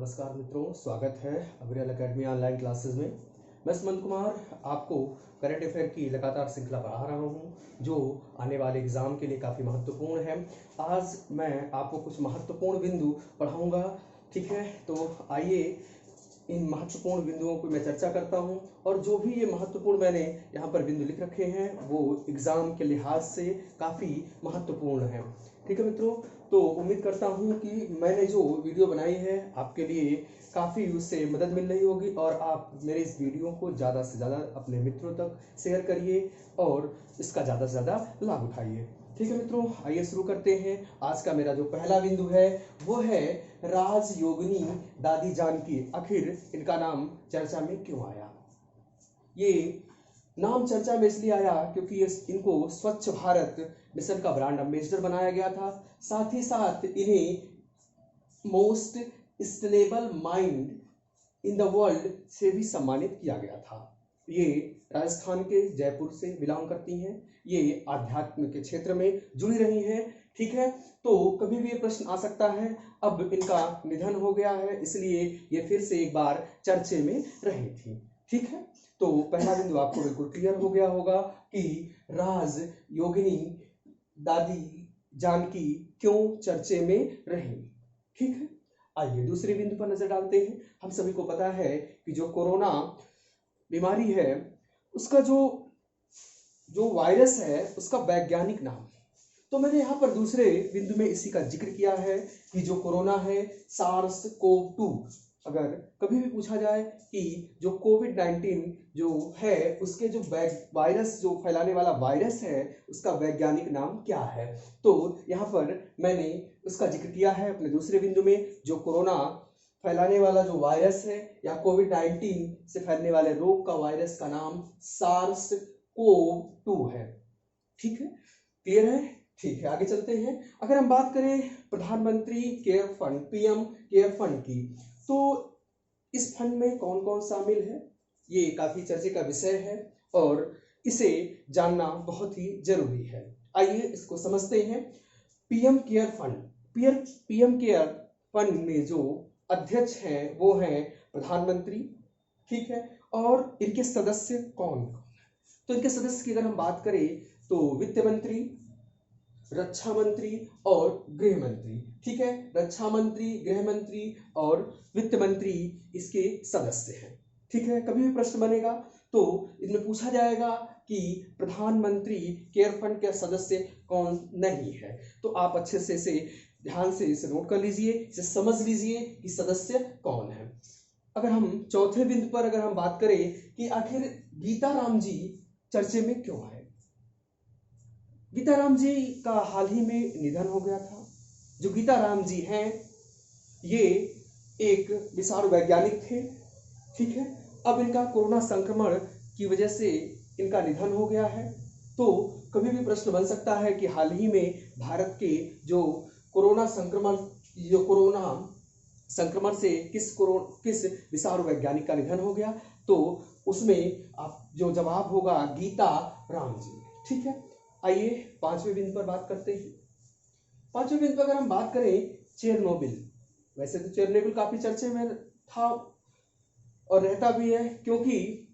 नमस्कार मित्रों, स्वागत है अग्रियल एकेडमी ऑनलाइन क्लासेस में। मैं सुमंत कुमार आपको करंट अफेयर की लगातार श्रृंखला पढ़ा रहा हूं जो आने वाले एग्जाम के लिए काफ़ी महत्वपूर्ण है। आज मैं आपको कुछ महत्वपूर्ण बिंदु पढ़ाऊंगा, ठीक है। तो आइए इन महत्वपूर्ण बिंदुओं को मैं चर्चा करता हूं, और जो भी ये महत्वपूर्ण मैंने यहाँ पर बिंदु लिख रखे हैं वो एग्जाम के लिहाज से काफ़ी महत्वपूर्ण है, ठीक है मित्रों। तो उम्मीद करता हूँ कि मैंने जो वीडियो बनाई है आपके लिए काफ़ी उससे मदद मिल रही होगी, और आप मेरे इस वीडियो को ज़्यादा से ज़्यादा अपने मित्रों तक शेयर करिए और इसका ज़्यादा से ज़्यादा लाभ उठाइए, ठीक है मित्रों। आइए शुरू करते हैं। आज का मेरा जो पहला बिंदु है वो है राजयोगिनी दादी जानकी, आखिर इनका नाम चर्चा में क्यों आया। ये नाम चर्चा में इसलिए आया क्योंकि इनको स्वच्छ भारत मिशन का ब्रांड एम्बेसडर बनाया गया था। साथ ही साथ इन्हें most stable mind in the world से भी सम्मानित किया गया था। ये राजस्थान के जयपुर से बिलोंग करती हैं। ये आध्यात्म के क्षेत्र में जुड़ी रही हैं, ठीक है। तो कभी भी ये प्रश्न आ सकता है, अब इनका निधन हो गया है इसलिए ये फिर से एक बार चर्चे में रही थी, ठीक है। तो पहला बिंदु आपको बिल्कुल क्लियर हो गया होगा कि राज योगिनी दादी जानकी क्यों चर्चे में रही, ठीक है। आइए दूसरे बिंदु पर नजर डालते हैं। हम सभी को पता है कि जो कोरोना बीमारी है उसका जो वायरस है उसका वैज्ञानिक नाम, तो मैंने यहाँ पर दूसरे बिंदु में इसी का जिक्र किया है कि जो कोरोना है सार्स कोव 2, अगर कभी भी पूछा जाए कि जो कोविड-19 जो है उसके जो वायरस जो फैलाने वाला वायरस है उसका वैज्ञानिक नाम क्या है, तो यहाँ पर मैंने उसका जिक्र किया है अपने दूसरे बिंदु में। जो कोरोना फैलाने वाला जो वायरस है या कोविड-19 से फैलने वाले रोग का वायरस का नाम सार्स कोव 2 है, ठीक है। क्लियर है, ठीक है। आगे चलते हैं। अगर हम बात करें प्रधानमंत्री care fund PM care fund की, तो इस फंड में कौन कौन शामिल है ये काफी चर्चे का विषय है और इसे जानना बहुत ही जरूरी है। आइए इसको समझते हैं। PM care fund, PM care fund में जो अध्यक्ष हैं वो हैं प्रधानमंत्री, ठीक है। और इनके सदस्य कौन, तो इनके सदस्य की अगर हम बात करें तो वित्त मंत्री, रक्षा मंत्री और गृह मंत्री, ठीक है। रक्षा मंत्री, गृह मंत्री और वित्त मंत्री इसके सदस्य हैं, ठीक है। कभी भी प्रश्न बनेगा तो इनमें पूछा जाएगा कि प्रधानमंत्री केयर फंड के सदस्य कौन नहीं है, तो आप अच्छे से इसे ध्यान से इसे नोट कर लीजिए, इसे समझ लीजिए कि सदस्य कौन है। अगर हम चौथे बिंदु पर अगर हम बात करें कि आखिर गीता राम जी चर्चे में क्यों है। गीता राम जी का हाल ही में निधन हो गया था। जो गीता राम जी हैं ये एक विशाल वैज्ञानिक थे, ठीक है। अब इनका कोरोना संक्रमण की वजह से इनका निधन हो गया है। तो कभी भी प्रश्न बन सकता है कि हाल ही में भारत के जो कोरोना संक्रमण से किस विशाल वैज्ञानिक का निधन हो गया, तो उसमें आप जो जवाब होगा गीता राम जी, ठीक है। आइए पांचवें बिंदु पर बात करते हैं। पांचवें बिंदु पर अगर हम बात करें चेरनोबिल, वैसे तो चेरनोबिल काफी चर्चे में था और रहता भी है, क्योंकि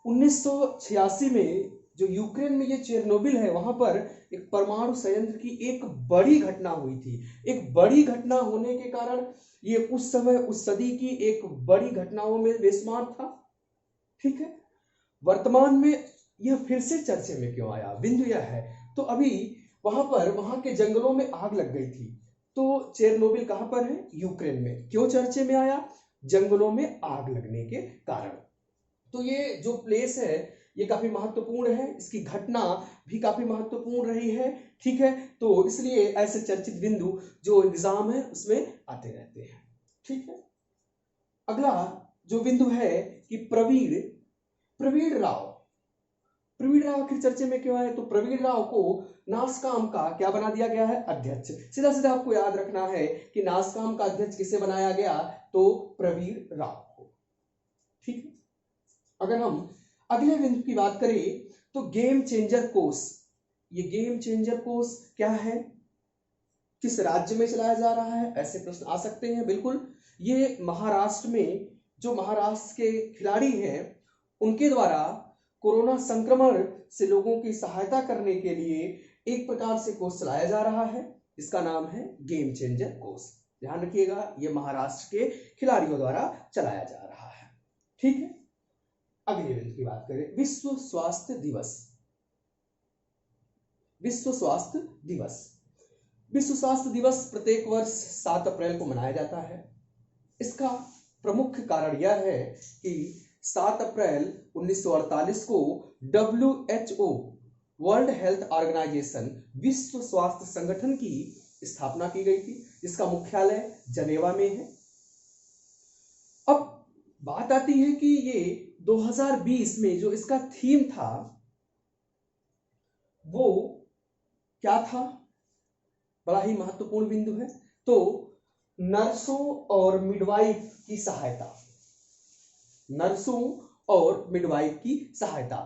1986 में जो यूक्रेन में ये चेरनोबिल है वहां पर एक परमाणु संयंत्र की एक बड़ी घटना हुई थी। एक बड़ी घटना होने के कारण ये उस समय उस सदी की एक बड़ी घटनाओं में बेशुमार था, ठीक है। वर्तमान में यह फिर से चर्चे में क्यों आया, बिंदु यह है। तो अभी वहां के जंगलों में आग लग गई थी, तो चेरनोबिल कहां पर है, यूक्रेन में। क्यों चर्चे में आया, जंगलों में आग लगने के कारण। तो ये जो प्लेस है ये काफी महत्वपूर्ण है, इसकी घटना भी काफी महत्वपूर्ण रही है, ठीक है। तो इसलिए ऐसे चर्चित बिंदु जो एग्जाम है उसमें आते रहते हैं, ठीक है। अगला जो बिंदु है कि प्रवीण राव आखिर चर्चे में क्यों आए, तो प्रवीण राव को नासकाम का क्या बना दिया गया है, अध्यक्ष। सीधा सीधा आपको याद रखना है कि नासकाम का अध्यक्ष किसे बनाया गया, तो प्रवीण राव को, ठीक है। अगर हम अगले बिंदु की बात करें तो गेम चेंजर कोर्स, ये गेम चेंजर कोर्स क्या है, किस राज्य में चलाया जा रहा है, ऐसे प्रश्न आ सकते हैं। बिल्कुल, ये महाराष्ट्र में जो महाराष्ट्र के खिलाड़ी हैं उनके द्वारा कोरोना संक्रमण से लोगों की सहायता करने के लिए एक प्रकार से कोर्स चलाया जा रहा है, इसका नाम है गेम चेंजर कोर्स। ध्यान रखिएगा, ये महाराष्ट्र के खिलाड़ियों द्वारा चलाया जा रहा है। ठीक है, अगले दिन की बात करें, विश्व स्वास्थ्य दिवस। विश्व स्वास्थ्य दिवस, विश्व स्वास्थ्य दिवस प्रत्येक वर्ष 7 अप्रैल को मनाया जाता है। इसका प्रमुख कारण यह है कि 7 अप्रैल 1948 को WHO वर्ल्ड हेल्थ ऑर्गेनाइजेशन विश्व स्वास्थ्य संगठन की स्थापना की गई थी, जिसका मुख्यालय जनेवा में है। अब बात आती है कि ये 2020 में जो इसका थीम था वो क्या था, बड़ा ही महत्वपूर्ण बिंदु है। तो नर्सों और मिडवाइफ की सहायता, नर्सों और मिडवाइफ की सहायता।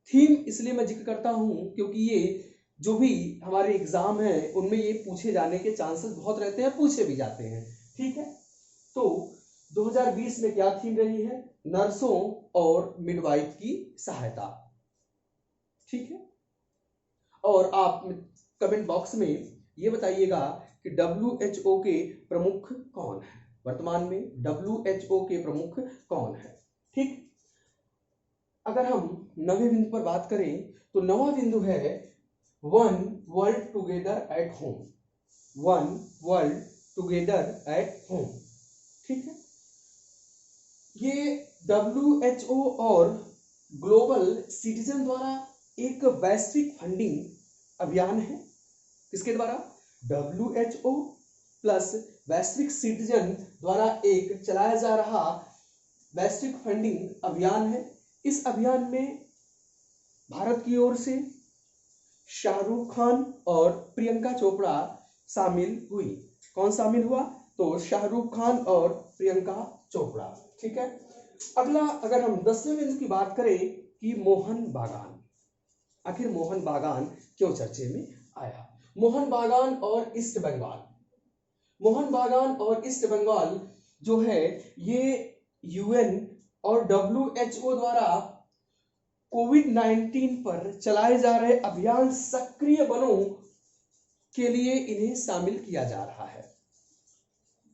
थीम इसलिए मैं जिक्र करता हूं क्योंकि ये जो भी हमारे एग्जाम है उनमें ये पूछे जाने के चांसेस बहुत रहते हैं, पूछे भी जाते हैं। ठीक है, तो 2020 में क्या थीम रही है, नर्सों और मिडवाइफ की सहायता। ठीक है, और आप कमेंट बॉक्स में ये बताइएगा कि WHO के प्रमुख कौन है, वर्तमान में WHO के प्रमुख कौन है। ठीक, अगर हम 9वें बिंदु पर बात करें तो 9वां बिंदु है one world together at home, one world together at home. ठीक है, ये WHO और ग्लोबल सिटीजन द्वारा एक वैश्विक फंडिंग अभियान है। किसके द्वारा, WHO प्लस वैश्विक सिटीजन द्वारा एक चलाया जा रहा वैश्विक फंडिंग अभियान है। इस अभियान में भारत की ओर से शाहरुख खान और प्रियंका चोपड़ा शामिल हुई। कौन शामिल हुआ, तो शाहरुख खान और प्रियंका चोपड़ा। ठीक है, अगला अगर हम 10वें बिंदु की बात करें कि मोहन बागान, आखिर मोहन बागान क्यों चर्चे में आया। मोहन बागान और ईस्ट बंगाल, मोहन बागान और ईस्ट बंगाल जो है ये UN और WHO द्वारा कोविड-19 पर चलाए जा रहे अभियान सक्रिय बनों के लिए इन्हें शामिल किया जा रहा है।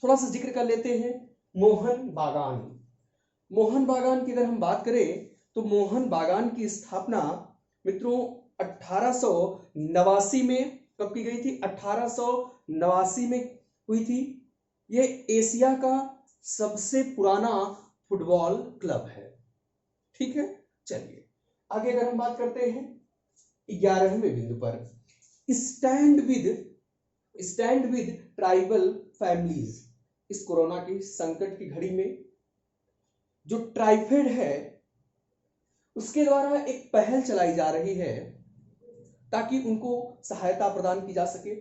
थोड़ा सा जिक्र कर लेते हैं मोहन बागान। मोहन बागान की अगर हम बात करें तो मोहन बागान की स्थापना मित्रों 1889 में कब की गई थी, 1889 में हुई थी। यह एशिया का सबसे पुराना फुटबॉल क्लब है। ठीक है, चलिए आगे अगर हम बात करते हैं 11वें बिंदु पर, स्टैंड विद ट्राइबल फैमिलीज। इस कोरोना की संकट की घड़ी में जो ट्राइफेड है उसके द्वारा एक पहल चलाई जा रही है ताकि उनको सहायता प्रदान की जा सके।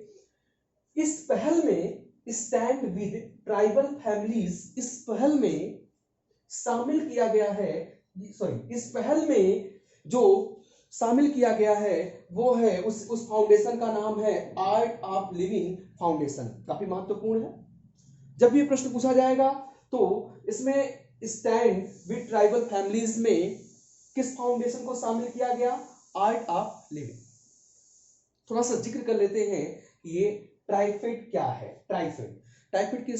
इस पहल में स्टैंड विद ट्राइबल फैमिलीज, इस पहल में शामिल किया गया है, इस पहल में जो शामिल किया गया है वो है उस फाउंडेशन का नाम है आर्ट ऑफ लिविंग फाउंडेशन। काफी महत्वपूर्ण है, जब ये प्रश्न पूछा जाएगा तो इसमें स्टैंड विद ट्राइबल फैमिलीज में किस फाउंडेशन को शामिल किया गया, आर्ट ऑफ लिविंग। थोड़ा सा जिक्र कर लेते हैं ये ट्राइफेड क्या है। ट्राइफेड की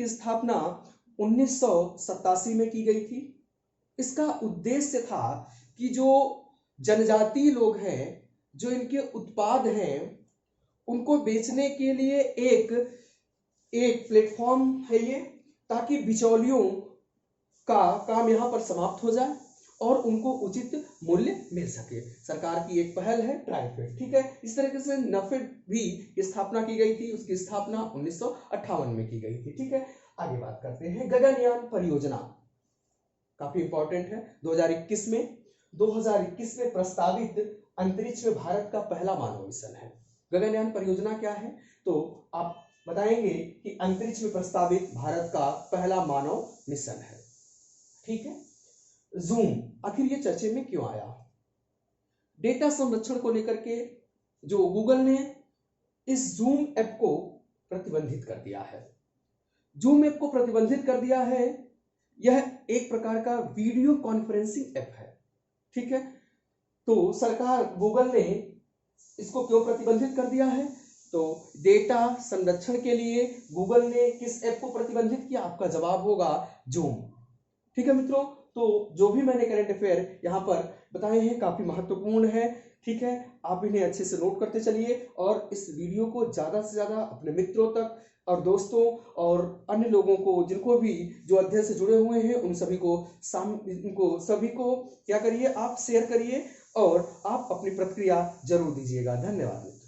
स्थापना 1987 में की गई थी। इसका उद्देश्य था कि जो जनजातीय लोग हैं, जो इनके उत्पाद हैं, उनको बेचने के लिए एक प्लेटफॉर्म है ये, ताकि बिचौलियों का काम यहाँ पर समाप्त हो जाए और उनको उचित मूल्य मिल सके। सरकार की एक पहल है ट्राइफेड। ठीक है, इस तरीके से नफेड भी स्थापना की गई थी, उसकी स्थापना 1958 में की गई थी। ठीक है, आगे बात करते हैं गगनयान परियोजना, काफी इंपॉर्टेंट है। 2021 में प्रस्तावित अंतरिक्ष में भारत का पहला मानव मिशन है। गगनयान परियोजना क्या है, तो आप बताएंगे कि अंतरिक्ष में प्रस्तावित भारत का पहला मानव मिशन है। ठीक है, जूम आखिर ये चर्चे में क्यों आया। डेटा संरक्षण को लेकर के जो गूगल ने इस जूम ऐप को प्रतिबंधित कर दिया है। जूम ऐप को प्रतिबंधित कर दिया है। यह एक प्रकार का वीडियो कॉन्फ्रेंसिंग ऐप है, ठीक है। तो सरकार गूगल ने इसको क्यों प्रतिबंधित कर दिया है? तो डेटा संरक्षण के लिए गूगल ने किस ऐप को प्रतिबंधित किया? आपका जवाब होगा जूम। ठीक है मित्रों, तो जो भी मैंने करंट अफेयर यहाँ पर बताए हैं काफी महत्वपूर्ण है, ठीक है। आप इन्हें अच्छे से नोट करते चलिए और इस वीडियो को ज्यादा से ज्यादा अपने मित्रों तक और दोस्तों और अन्य लोगों को, जिनको भी जो अध्ययन से जुड़े हुए हैं, उन सभी को सभी को क्या करिए, आप शेयर करिए और आप अपनी प्रतिक्रिया जरूर दीजिएगा। धन्यवाद।